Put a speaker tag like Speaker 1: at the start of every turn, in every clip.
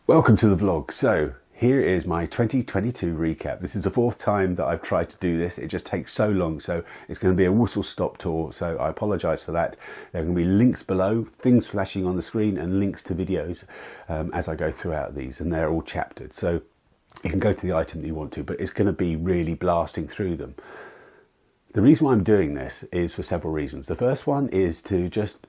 Speaker 1: Welcome to the vlog. So here is my 2022 recap. This is the fourth time that I've tried to do this. It just takes so long, so it's going to be a whistle-stop tour, so I apologise for that. There are going to be links below, things flashing on the screen, and links to videos as I go throughout these, and they're all chaptered, so you can go to the item that you want to, but it's going to be really blasting through them. The reason why I'm doing this is for several reasons. The first one is to just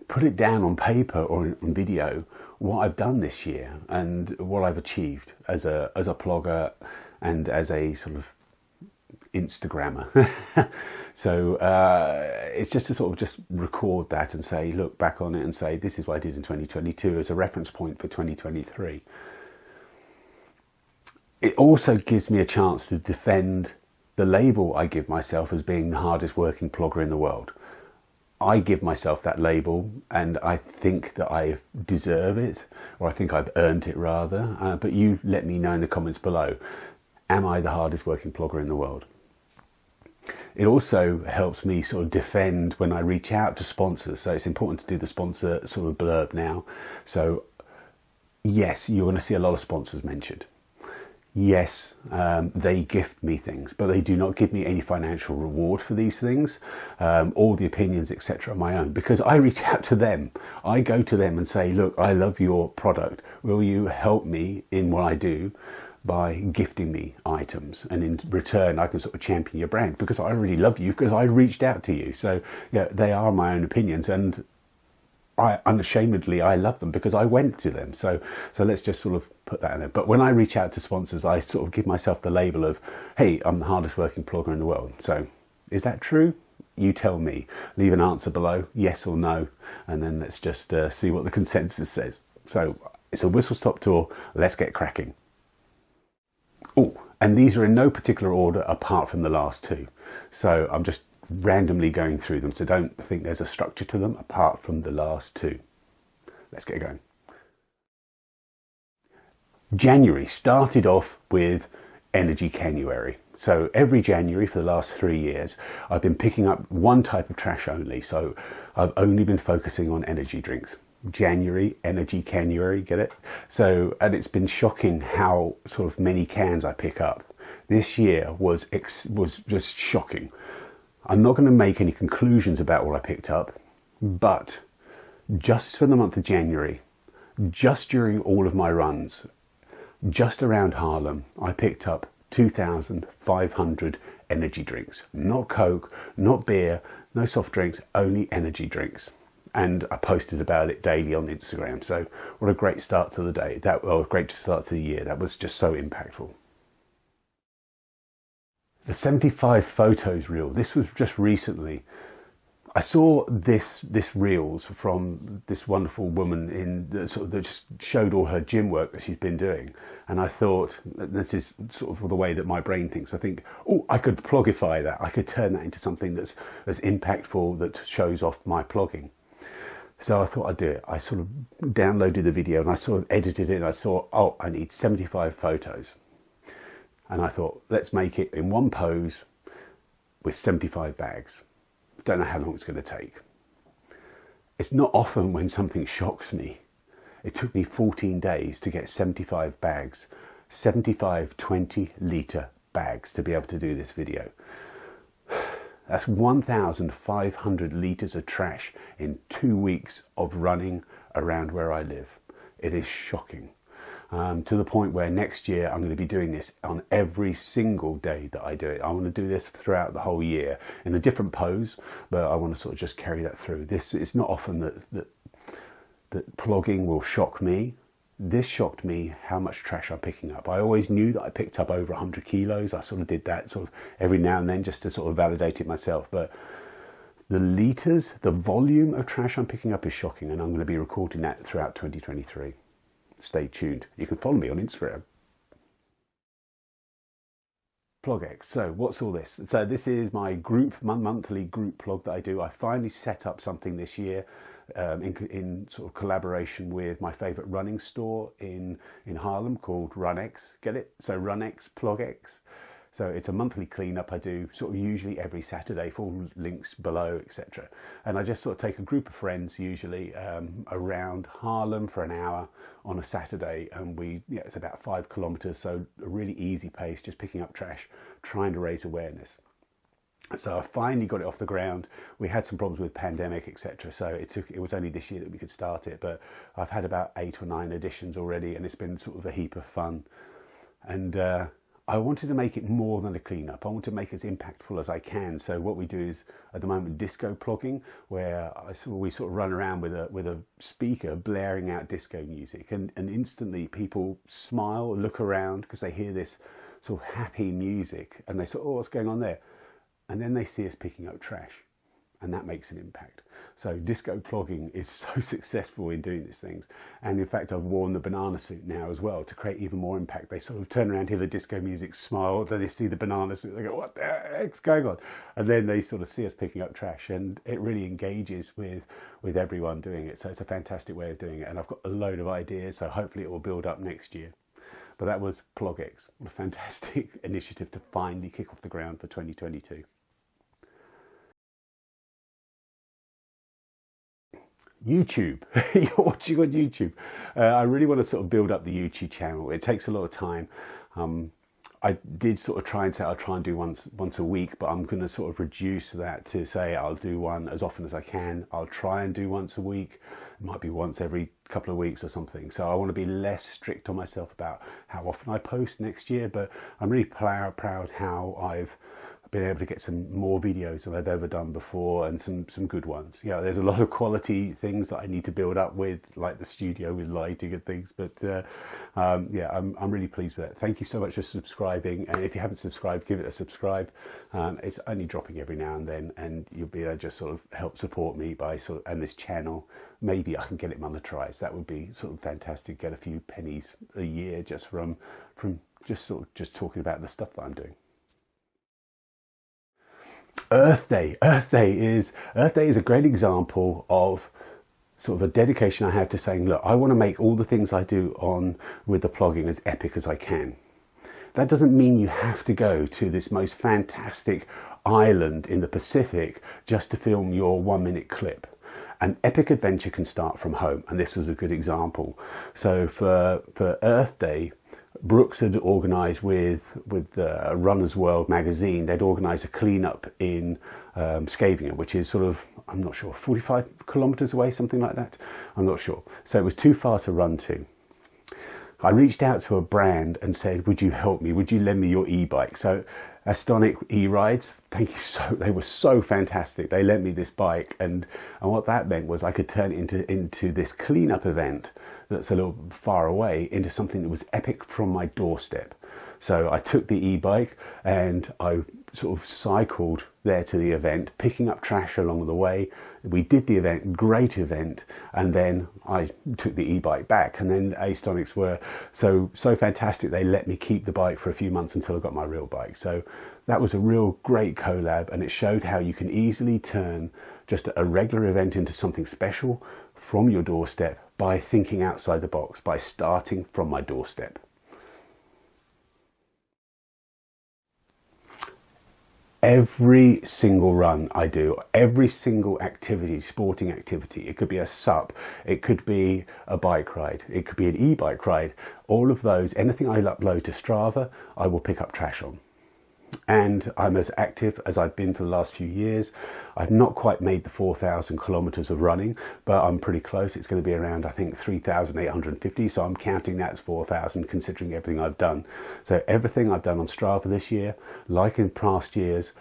Speaker 1: put it down on paper or on video what I've done this year and what I've achieved as a plogger and as a sort of Instagrammer. So it's just to sort of just record that and say, look back on it and say, this is what I did in 2022 as a reference point for 2023. It also gives me a chance to defend the label I give myself as being the hardest working plogger in the world. I give myself that label and I think that I deserve it, or I think I've earned it rather, but you let me know in the comments below, am I the hardest working plogger in the world? It also helps me sort of defend when I reach out to sponsors, so it's important to do the sponsor sort of blurb now. So yes, you're going to see a lot of sponsors mentioned. Yes, they gift me things, but they do not give me any financial reward for these things. All the opinions, etc. are my own, because I reach out to them. I go to them and say, look, I love your product. Will you help me in what I do by gifting me items? And in return, I can sort of champion your brand because I really love you because I reached out to you. So yeah, they are my own opinions, and unashamedly, I love them because I went to them. So let's just sort of put that in there. But when I reach out to sponsors, I sort of give myself the label of, hey, I'm the hardest working plogger in the world. So is that true? You tell me. Leave an answer below, yes or no, and then let's just see what the consensus says. So it's a whistle-stop tour. Let's get cracking. Oh, and these are in no particular order apart from the last two. So I'm just randomly going through them, so don't think there's a structure to them apart from the last two. Let's get going. January started off with EnergyCanuary. So every January for the last 3 years I've been picking up one type of trash only, so I've only been focusing on energy drinks. January, EnergyCanuary, get it? So, and it's been shocking how sort of many cans I pick up. This year was just shocking. I'm not going to make any conclusions about what I picked up, but just for the month of January, just during all of my runs, just around Haarlem, I picked up 2,500 energy drinks. Not Coke, not beer, no soft drinks, only energy drinks. And I posted about it daily on Instagram. So what a great start to the day. Well, great start to the year. That was just so impactful. The 75 photos reel, this was just recently. I saw this reels from this wonderful woman that just showed all her gym work that she's been doing. And I thought, this is sort of the way that my brain thinks. I think, oh, I could plogify that. I could turn that into something that's impactful, that shows off my plogging. So I thought I'd do it. I sort of downloaded the video and I sort of edited it and I saw, oh, I need 75 photos. And I thought, let's make it in one pose with 75 bags. Don't know how long it's going to take. It's not often when something shocks me. It took me 14 days to get 75 bags, 75 20-litre bags to be able to do this video. That's 1,500 litres of trash in 2 weeks of running around where I live. It is shocking. To the point where next year I'm going to be doing this on every single day that I do it. I want to do this throughout the whole year in a different pose, but I want to sort of just carry that through. It's not often that plogging will shock me. This shocked me how much trash I'm picking up. I always knew that I picked up over 100 kilos. I sort of did that sort of every now and then just to sort of validate it myself. But the litres, the volume of trash I'm picking up is shocking, and I'm going to be recording that throughout 2023. Stay tuned. You can follow me on Instagram. PlogX. So what's all this? So this is my monthly group plog that I do. I finally set up something this year in sort of collaboration with my favourite running store in Haarlem called RunX. Get it? So RunX, PlogX. So it's a monthly cleanup I do sort of usually every Saturday, full links below, etc. And I just sort of take a group of friends usually around Haarlem for an hour on a Saturday, and it's about 5 kilometers, so a really easy pace, just picking up trash, trying to raise awareness. So I finally got it off the ground. We had some problems with pandemic, etc. So it was only this year that we could start it, but I've had about 8 or 9 editions already, and it's been sort of a heap of fun. And I wanted to make it more than a cleanup. I want to make it as impactful as I can. So what we do is at the moment disco plogging, where we sort of run around with a speaker blaring out disco music, and instantly people smile, look around because they hear this sort of happy music, and they say, "Oh, what's going on there?" And then they see us picking up trash, and that makes an impact. So disco plogging is so successful in doing these things. And in fact, I've worn the banana suit now as well to create even more impact. They sort of turn around, hear the disco music, smile, then they see the banana suit, they go, "What the heck's going on?" And then they sort of see us picking up trash, and it really engages with everyone doing it. So it's a fantastic way of doing it. And I've got a load of ideas, so hopefully it will build up next year. But that was PlogX, what a fantastic initiative to finally kick off the ground for 2022. YouTube. You're watching on YouTube. I really want to sort of build up the YouTube channel. It takes a lot of time. I did sort of try and say I'll try and do once a week, but I'm going to sort of reduce that to say I'll do one as often as I can. I'll try and do once a week. It might be once every couple of weeks or something. So I want to be less strict on myself about how often I post next year, but I'm really proud how I've been able to get some more videos than I've ever done before, and some good ones. Yeah, there's a lot of quality things that I need to build up with, like the studio with lighting and things, but yeah, I'm really pleased with that. Thank you so much for subscribing, and if you haven't subscribed, give it a subscribe. It's only dropping every now and then, and you'll be able to just sort of help support me by and this channel. Maybe I can get it monetized. That would be sort of fantastic. Get a few pennies a year just from just talking about the stuff that I'm doing. EarthDay. EarthDay is a great example of sort of a dedication I have to saying, look, I want to make all the things I do with the plogging as epic as I can. That doesn't mean you have to go to this most fantastic island in the Pacific just to film your 1-minute clip. An epic adventure can start from home, and this was a good example. So for EarthDay, Brooks had organised with Runner's World magazine, they'd organised a clean-up in Skavinge, which is sort of, I'm not sure, 45 kilometres away, something like that. I'm not sure. So it was too far to run to. I reached out to a brand and said, would you help me? Would you lend me your e-bike? So Astonic e-rides, thank you they were so fantastic. They lent me this bike, and what that meant was I could turn it into this cleanup event that's a little far away into something that was epic from my doorstep. So I took the e-bike and I sort of cycled there to the event, picking up trash along the way. We did the event, great event, and then I took the e-bike back, and then Astonics were so fantastic they let me keep the bike for a few months until I got my real bike. So that was a real great collab, and it showed how you can easily turn just a regular event into something special from your doorstep by thinking outside the box, by starting from my doorstep. Every single run I do, every single activity, sporting activity, it could be a sup, it could be a bike ride, it could be an e-bike ride, all of those, anything I upload to Strava, I will pick up trash on. And I'm as active as I've been for the last few years. I've not quite made the 4,000 kilometers of running, but I'm pretty close. It's going to be around, I think, 3,850. So I'm counting that as 4,000, considering everything I've done. So everything I've done on Strava this year, like in past years,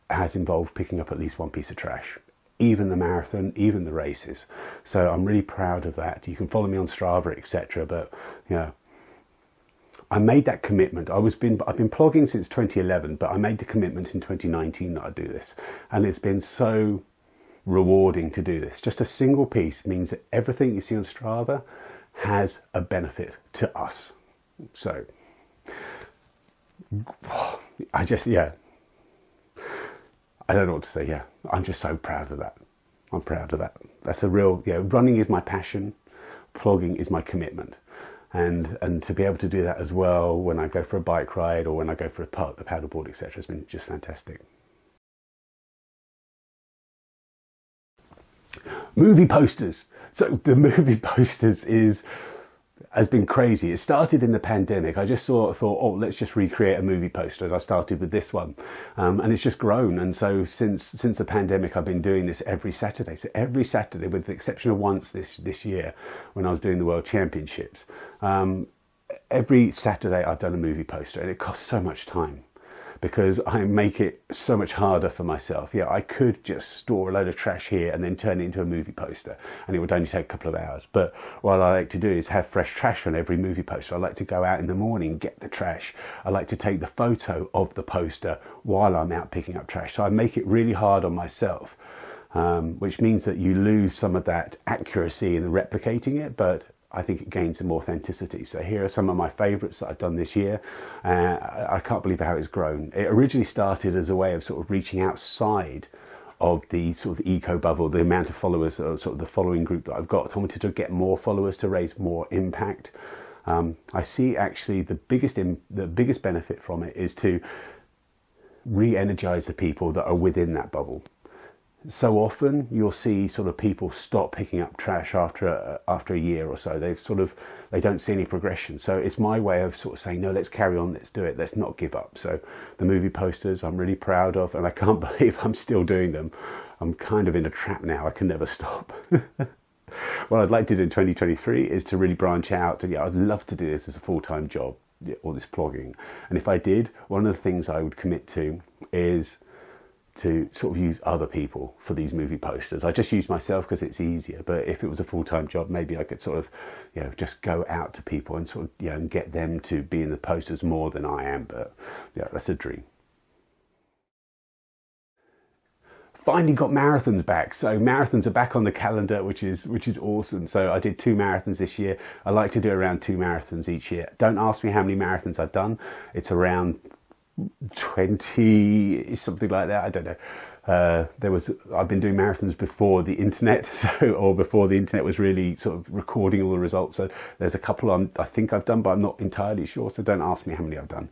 Speaker 1: has involved picking up at least one piece of trash. Even the marathon, even the races. So I'm really proud of that. You can follow me on Strava, etc. But, you know, I made that commitment. I've been plogging since 2011, but I made the commitment in 2019 that I'd do this. And it's been so rewarding to do this. Just a single piece means that everything you see on Strava has a benefit to us. So, yeah. I don't know what to say, yeah. I'm just so proud of that. I'm proud of that. That's a real, yeah, running is my passion. Plogging is my commitment. and to be able to do that as well when I go for a bike ride or when I go for a paddleboard, etc., has been just fantastic. Movie posters. So the movie posters has been crazy. It started in the pandemic. I just thought, oh, let's just recreate a movie poster. And I started with this one, and it's just grown. And so since the pandemic, I've been doing this every Saturday. So every Saturday, with the exception of once this year when I was doing the World Championships, every Saturday I've done a movie poster, and it costs so much time, because I make it so much harder for myself. Yeah, I could just store a load of trash here and then turn it into a movie poster, and it would only take a couple of hours. But what I like to do is have fresh trash on every movie poster. I like to go out in the morning, get the trash. I like to take the photo of the poster while I'm out picking up trash. So I make it really hard on myself, which means that you lose some of that accuracy in replicating it, but I think it gains some authenticity. So here are some of my favourites that I've done this year. I can't believe how it's grown. It originally started as a way of sort of reaching outside of the sort of eco bubble, the amount of followers, or sort of the following group that I've got. I wanted to get more followers to raise more impact. I see actually the biggest benefit from it is to re-energize the people that are within that bubble. So often you'll see sort of people stop picking up trash after a year or so. They don't see any progression. So it's my way of sort of saying, no, let's carry on, let's do it, let's not give up. So the movie posters I'm really proud of, and I can't believe I'm still doing them. I'm kind of in a trap now. I can never stop. What I'd like to do in 2023 is to really branch out. And yeah, I'd love to do this as a full-time job, all this plogging. And if I did, one of the things I would commit to is to sort of use other people for these movie posters. I just use myself because it's easier, but if it was a full-time job, maybe I could sort of, just go out to people and sort of, and get them to be in the posters more than I am. But yeah, that's a dream. Finally got marathons back. So marathons are back on the calendar, which is awesome. So I did 2 marathons this year. I like to do around 2 marathons each year. Don't ask me how many marathons I've done. It's around 20, something like that. I don't know. I've been doing marathons before the internet, or before the internet was really sort of recording all the results. So there's a couple I think I've done, but I'm not entirely sure. So don't ask me how many I've done.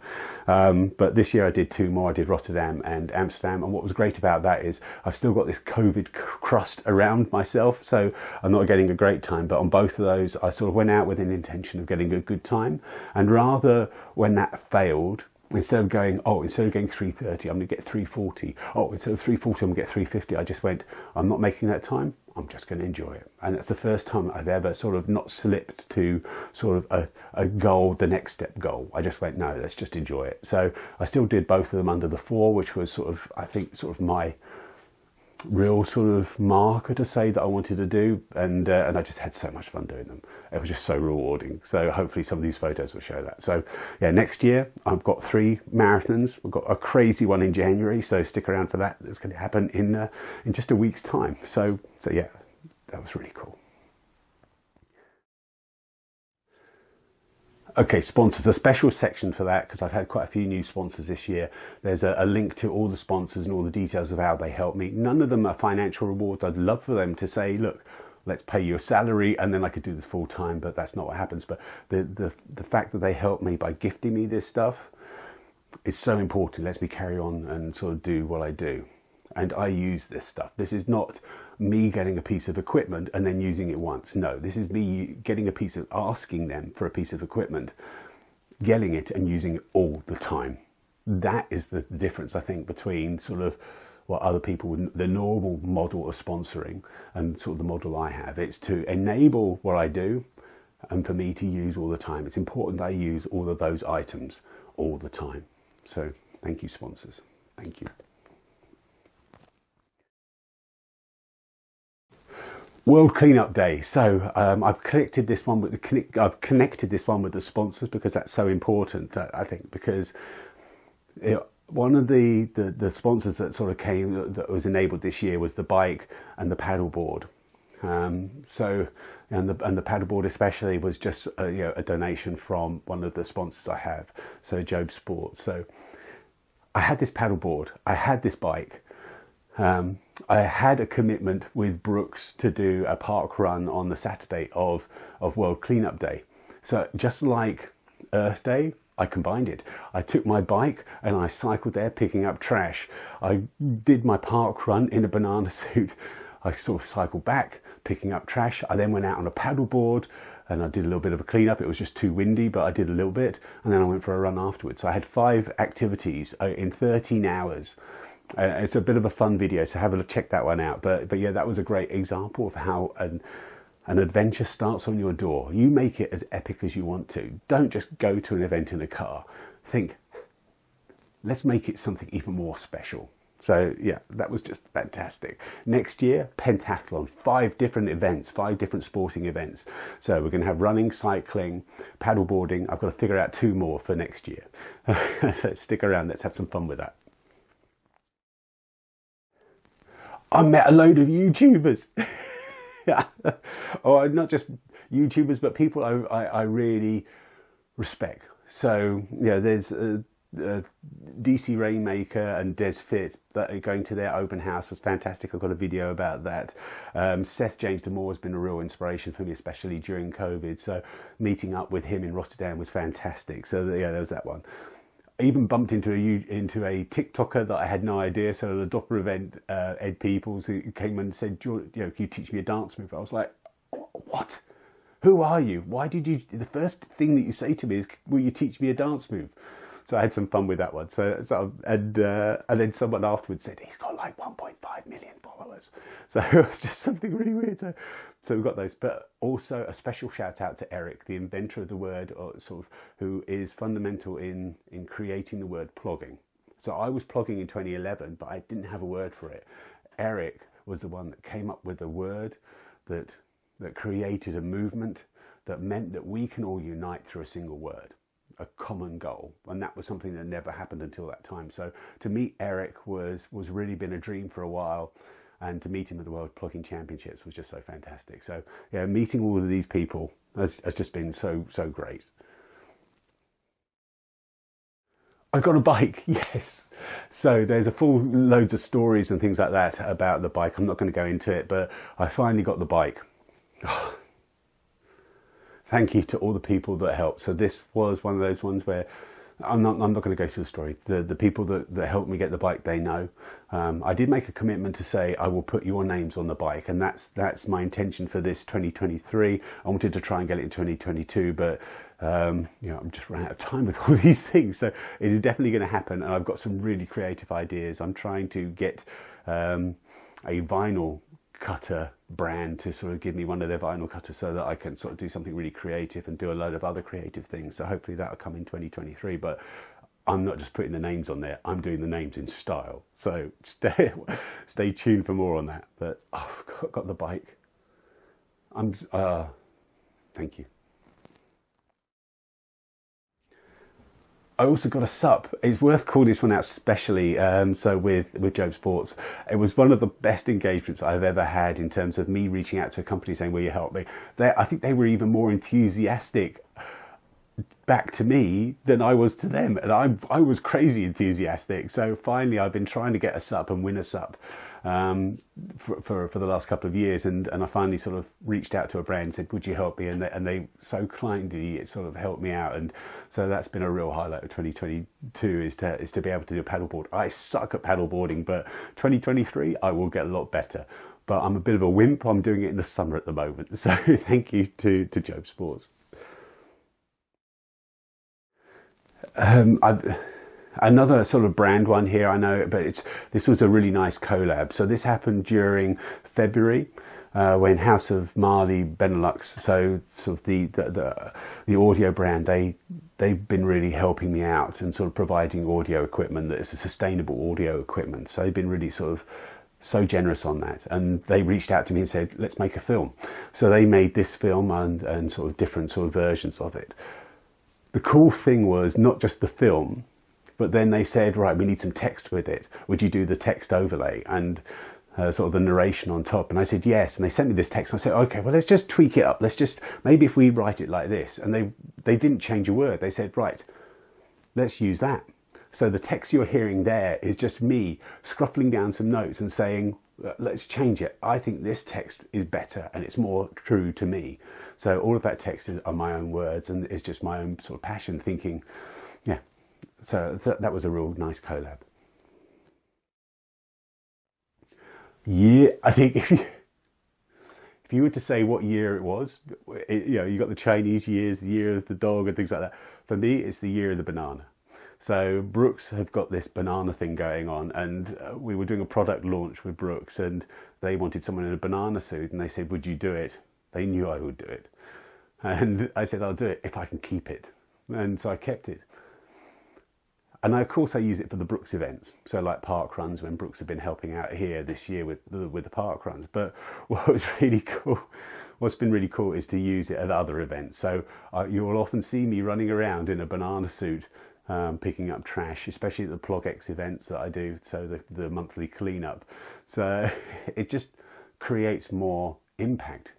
Speaker 1: But this year I did 2 more. I did Rotterdam and Amsterdam. And what was great about that is I've still got this COVID crust around myself. So I'm not getting a great time, but on both of those, I sort of went out with an intention of getting a good time. And rather, when that failed, instead of going 3:30, I'm going to get 3:40. Oh, instead of 3:40, I'm going to get 3:50. I just went, I'm not making that time. I'm just going to enjoy it. And that's the first time I've ever sort of not slipped to sort of a goal, the next step goal. I just went, no, let's just enjoy it. So I still did both of them under the 4, which was sort of, I think, sort of my real sort of marker to say that I wanted to do, and I just had so much fun doing them. It was just so rewarding. So hopefully some of these photos will show that. So yeah, next year I've got 3 marathons. We've got a crazy one in January, so stick around for that. It's going to happen in just a week's time. So yeah, that was really cool. Okay, sponsors, a special section for that, because I've had quite a few new sponsors this year. There's a link to all the sponsors and all the details of how they help me. None of them are financial rewards. I'd love for them to say, look, let's pay you a salary and then I could do this full time, but that's not what happens. But the fact that they help me by gifting me this stuff is so important. It lets me carry on and sort of do what I do. And I use this stuff. This is not me getting a piece of equipment and then using it once. No, this is me getting a piece of, asking them for a piece of equipment, getting it and using it all the time. That is the difference, I think, between sort of what other people would, the normal model of sponsoring, and sort of the model I have. It's to enable what I do and for me to use all the time. It's important that I use all of those items all the time. So thank you, sponsors. Thank you. World Cleanup Day. So I've connected this one with the sponsors because that's so important. I think because one of the sponsors that sort of came, that was enabled this year, was the bike and the paddleboard. So the paddleboard especially was just a donation from one of the sponsors I have, so Job Sports. So I had this paddleboard, I had this bike. I had a commitment with Brooks to do a park run on the Saturday of World Cleanup Day. So just like Earth Day, I combined it. I took my bike and I cycled there picking up trash. I did my park run in a banana suit. I sort of cycled back picking up trash. I then went out on a paddleboard and I did a little bit of a cleanup. It was just too windy, but I did a little bit. And then I went for a run afterwards. So I had 5 activities in 13 hours. It's a bit of a fun video, so have a look, check that one out. But yeah, that was a great example of how an adventure starts on your door. You make it as epic as you want to. Don't just go to an event in a car. Think, let's make it something even more special. So yeah, that was just fantastic. Next year, pentathlon, 5 different events, 5 different sporting events. So we're going to have running, cycling, paddleboarding. I've got to figure out 2 more for next year. So stick around, let's have some fun with that. I met a load of YouTubers. Or not just YouTubers, but people I really respect. So yeah, there's DC Rainmaker and Des Fit that are going to their open house was fantastic. I've got a video about that. Seth James Damore has been a real inspiration for me, especially during COVID. So meeting up with him in Rotterdam was fantastic. So yeah, there was that one. I even bumped into a TikToker that I had no idea. So at a Doppler event, Ed Peoples, who came and said, can you teach me a dance move? I was like, what? Who are you? Why did you, the first thing that you say to me is, will you teach me a dance move? So I had some fun with that one. And then someone afterwards said, he's got like 1.5 million followers. So it was just something really weird. So we've got those, but also a special shout out to Eric, the inventor of the word, or sort of who is fundamental in creating the word plogging. So I was plogging in 2011, but I didn't have a word for it. Eric was the one that came up with a word that created a movement that meant that we can all unite through a single word, a common goal. And that was something that never happened until that time. So to meet Eric was really been a dream for a while. And to meet him at the World Plogging Championships was just so fantastic. So yeah, meeting all of these people has just been so great. I got a bike, yes. So there's a full loads of stories and things like that about the bike. I'm not going to go into it, but I finally got the bike. Thank you to all the people that helped. So this was one of those ones where I'm not going to go through the story. The people that helped me get the bike, they know. I did make a commitment to say I will put your names on the bike, and that's my intention for this 2023. I wanted to try and get it in 2022, but I'm just running out of time with all these things. So it is definitely going to happen, and I've got some really creative ideas. I'm trying to get a vinyl cutter brand to sort of give me one of their vinyl cutters so that I can sort of do something really creative and do a load of other creative things. So hopefully that'll come in 2023, but I'm not just putting the names on there, I'm doing the names in style. So stay tuned for more on that. But I've got the bike. Thank you. I also got a sup. It's worth calling this one out especially. So with Job Sports, it was one of the best engagements I've ever had in terms of me reaching out to a company saying, will you help me? I think they were even more enthusiastic back to me than I was to them. And I was crazy enthusiastic. So finally I've been trying to get a sup and win a sup for the last couple of years, and I finally sort of reached out to a brand and said, would you help me? And they so kindly sort of helped me out, and so that's been a real highlight of 2022 is to be able to do paddleboard. I suck at paddleboarding, but 2023 I will get a lot better. But I'm a bit of a wimp. I'm doing it in the summer at the moment. So thank you to Job Sports. Another sort of brand one here, I know, but this was a really nice collab. So this happened during February when House of Marley, Benelux, so sort of the audio brand, they've been really helping me out and sort of providing audio equipment that is a sustainable audio equipment. So they've been really sort of so generous on that, and they reached out to me and said, let's make a film. So they made this film and sort of different sort of versions of it. The cool thing was not just the film, but then they said, right, we need some text with it. Would you do the text overlay and sort of the narration on top? And I said, yes. And they sent me this text. And I said, okay, well, let's just tweak it up. Maybe if we write it like this. And they didn't change a word. They said, right, let's use that. So the text you're hearing there is just me scruffling down some notes and saying, let's change it. I think this text is better and it's more true to me. So all of that text are my own words, and it's just my own sort of passion thinking. Yeah, so that was a real nice collab. Yeah, I think if you were to say what year it was, you got the Chinese years, the year of the dog and things like that. For me, it's the year of the banana. So Brooks have got this banana thing going on, and we were doing a product launch with Brooks, and they wanted someone in a banana suit, and they said, would you do it? They knew I would do it. And I said, I'll do it if I can keep it. And so I kept it. And of course I use it for the Brooks events. So like park runs, when Brooks have been helping out here this year with the park runs. But what was really cool, what's been really cool is to use it at other events. So you will often see me running around in a banana suit, picking up trash, especially at the PlogX events that I do, so the monthly cleanup. So it just creates more impact.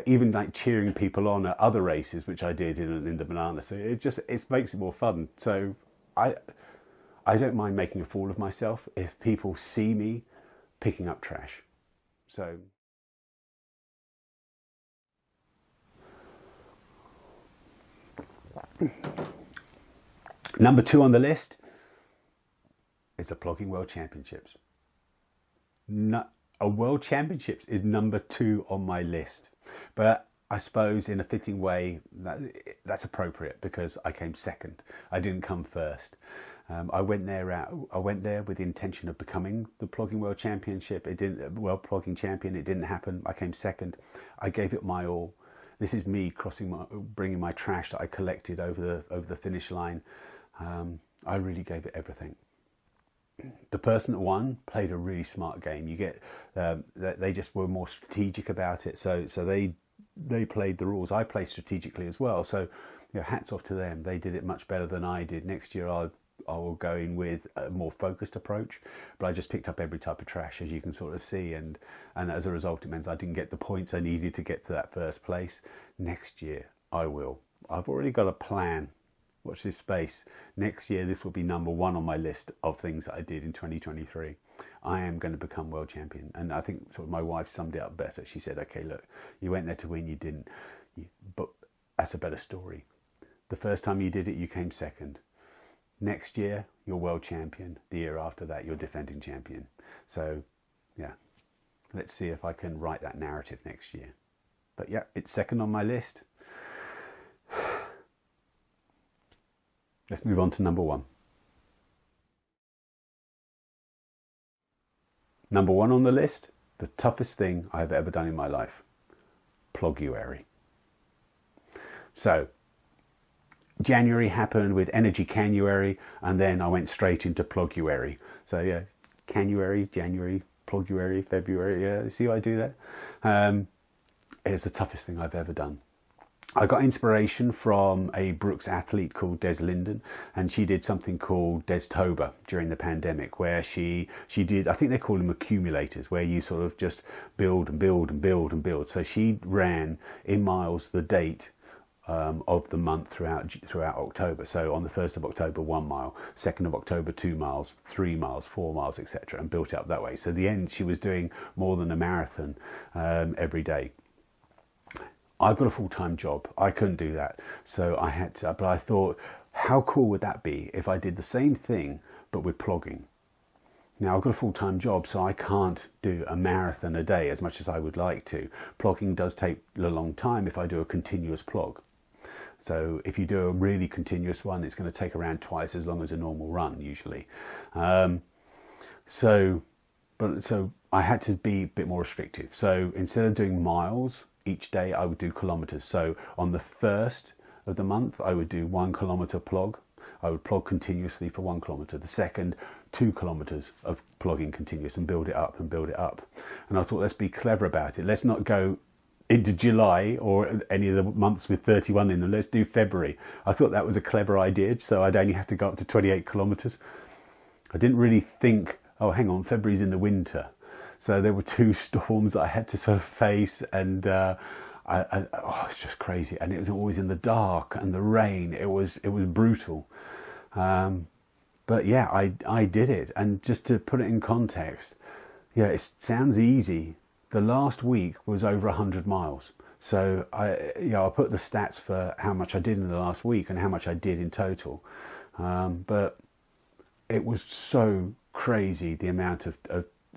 Speaker 1: Even like cheering people on at other races, which I did in the banana. So it makes it more fun. So I don't mind making a fool of myself if people see me picking up trash. So number 2 on the list is the Plogging World Championships. A World Championships is number 2 on my list. But I suppose in a fitting way that's appropriate because I came second. I didn't come first. I went there with the intention of becoming the Plogging World Championship. World Plogging Champion. It didn't happen. I came second. I gave it my all. This is me bringing my trash that I collected over the finish line. I really gave it everything. The person that won played a really smart game. You get they just were more strategic about it. So they played the rules. I play strategically as well. So hats off to them. They did it much better than I did. Next year I will go in with a more focused approach. But I just picked up every type of trash, as you can sort of see, and as a result, it means I didn't get the points I needed to get to that first place. Next year I will. I've already got a plan. Watch this space. Next year, this will be number 1 on my list of things that I did in 2023. I am going to become world champion. And I think sort of my wife summed it up better. She said, okay, look, you went there to win, you didn't. But that's a better story. The first time you did it, you came second. Next year, you're world champion. The year after that, you're defending champion. So, yeah, let's see if I can write that narrative next year. But yeah, it's second on my list. Let's move on to number 1. Number 1 on the list, the toughest thing I've ever done in my life, Ploguary. So, January happened with EnergyCanuary, and then I went straight into Ploguary. So yeah, Canuary, January, Ploguary, February, yeah, see how I do that? It's the toughest thing I've ever done. I got inspiration from a Brooks athlete called Des Linden, and she did something called Destober during the pandemic, where she did, I think they call them accumulators, where you sort of just build and build and build and build. So she ran in miles the date of the month throughout October. So on the 1st of October, 1 mile, 2nd of October, 2 miles, 3 miles, 4 miles, etc., and built it up that way. So at the end, she was doing more than a marathon every day. I've got a full-time job. I couldn't do that. So I had to, but I thought, how cool would that be if I did the same thing, but with plogging? Now I've got a full-time job, so I can't do a marathon a day as much as I would like to. Plogging does take a long time if I do a continuous plog. So if you do a really continuous one, it's going to take around twice as long as a normal run usually. So I had to be a bit more restrictive. So instead of doing miles each day, I would do kilometers. So on the 1st of the month, I would do 1 kilometer plog. I would plog continuously for 1 kilometer. The second, 2 kilometers of plogging continuous, and build it up and build it up. And I thought, let's be clever about it. Let's not go into July or any of the months with 31 in them. Let's do February. I thought that was a clever idea. So I'd only have to go up to 28 kilometers. I didn't really think, oh, hang on, February's in the winter. So there were 2 storms that I had to sort of face, and it's just crazy. And it was always in the dark and the rain. It was brutal. But yeah, I did it. And just to put it in context, Yeah, it sounds easy. The last week was over 100 miles. So I'll put the stats for how much I did in the last week and how much I did in total. But it was so crazy the amount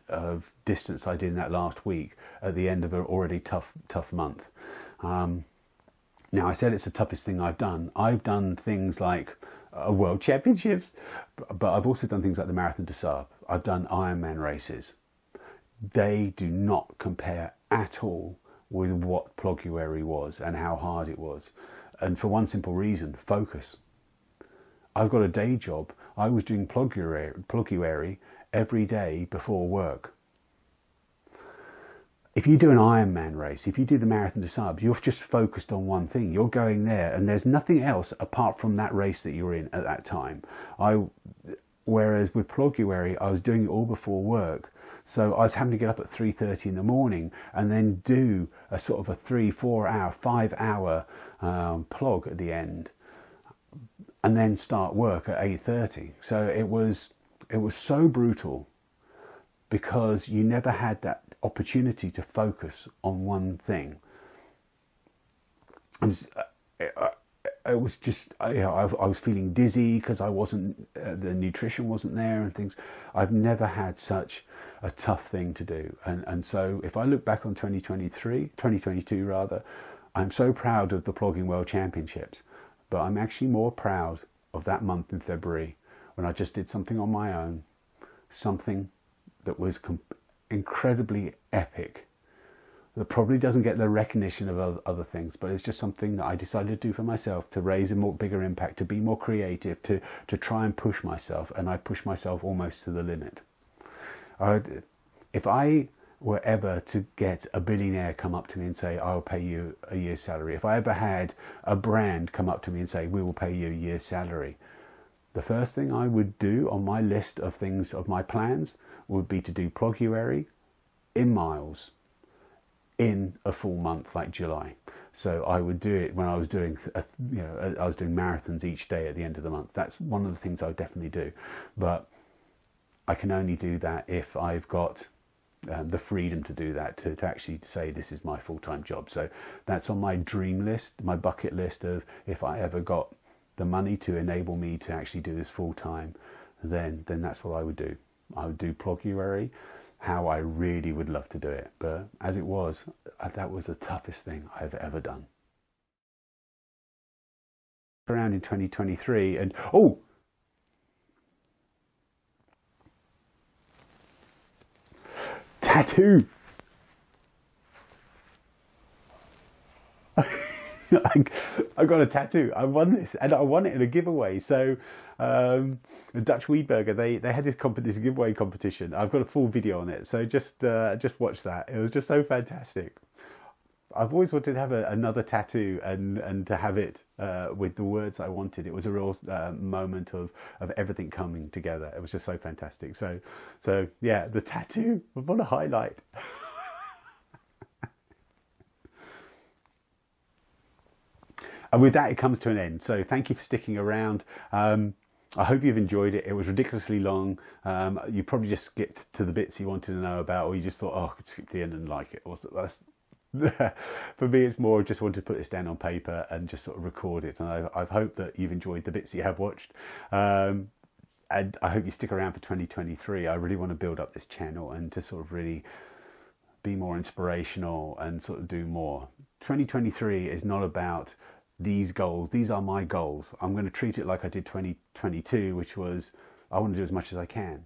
Speaker 1: of distance I did in that last week at the end of an already tough month. Now, I said it's the toughest thing I've done. I've done things like World Championships, but I've also done things like the Marathon des Sables. I've done Ironman races. They do not compare at all with what Ploguary was and how hard it was. And for one simple reason, focus. I've got a day job. I was doing Ploguary every day before work. If you do an Ironman race, if you do the Marathon des Sables, you're just focused on one thing. You're going there and there's nothing else apart from that race that you're in at that time. Whereas with Ploguary, I was doing it all before work. So I was having to get up at 3:30 in the morning and then do a sort of a 3, 4 hour, 5 hour plog at the end, and then start work at 8:30. So it was so brutal because you never had that opportunity to focus on one thing. It was just, I was feeling dizzy because I wasn't, the nutrition wasn't there and things. I've never had such a tough thing to do. And so if I look back on 2022 rather, I'm so proud of the Plogging World Championships, but I'm actually more proud of that month in February when I just did something on my own, something that was incredibly epic. That probably doesn't get the recognition of other things, but it's just something that I decided to do for myself to raise a bigger impact, to be more creative, to try and push myself, and I push myself almost to the limit. If I were ever to get a billionaire come up to me and say, I'll pay you a year's salary, if I ever had a brand come up to me and say, we will pay you a year's salary, the first thing I would do on my list of things, of my plans, would be to do Ploguary in miles in a full month like July. So I would do it when I was doing, I was doing marathons each day at the end of the month. That's one of the things I would definitely do. But I can only do that if I've got the freedom to do that, to actually say this is my full-time job. So that's on my dream list, my bucket list of if I ever got the money to enable me to actually do this full-time, then that's what I would do. I would do Ploguary how I really would love to do it, but as it was, that was the toughest thing I've ever done. Around in 2023 and tattoo. I got a tattoo. I won this, and I won it in a giveaway. So the Dutch Weedburger, they had this giveaway competition. I've got a full video on it, so just watch that. It was just so fantastic. I've always wanted to have another tattoo and to have it with the words I wanted. It was a real moment of everything coming together. It was just so fantastic. So yeah, the tattoo, what a highlight. And with that, it comes to an end. So thank you for sticking around. I hope you've enjoyed it. It was ridiculously long. You probably just skipped to the bits you wanted to know about, or you just thought, oh, I could skip to the end and like it. For me, it's more just wanted to put this down on paper and just sort of record it. And I hope that you've enjoyed the bits you have watched. And I hope you stick around for 2023. I really want to build up this channel and to sort of really be more inspirational and sort of do more. 2023 is not about these goals. These are my goals. I'm going to treat it like I did 2022, which was I want to do as much as I can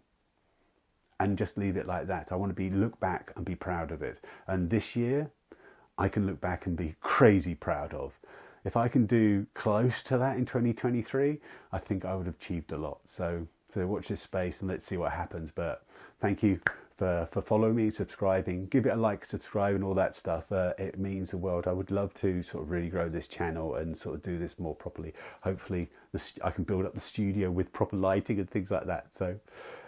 Speaker 1: and just leave it like that. I want to look back and be proud of it. And this year I can look back and be crazy proud of. If I can do close to that in 2023, I think I would have achieved a lot. So watch this space and let's see what happens. But thank you for following me, subscribing, give it a like, subscribe and all that stuff. It means the world. I would love to sort of really grow this channel and sort of do this more properly. Hopefully I can build up the studio with proper lighting and things like that. So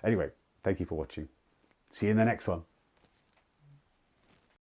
Speaker 1: anyway, thank you for watching. See you in the next one.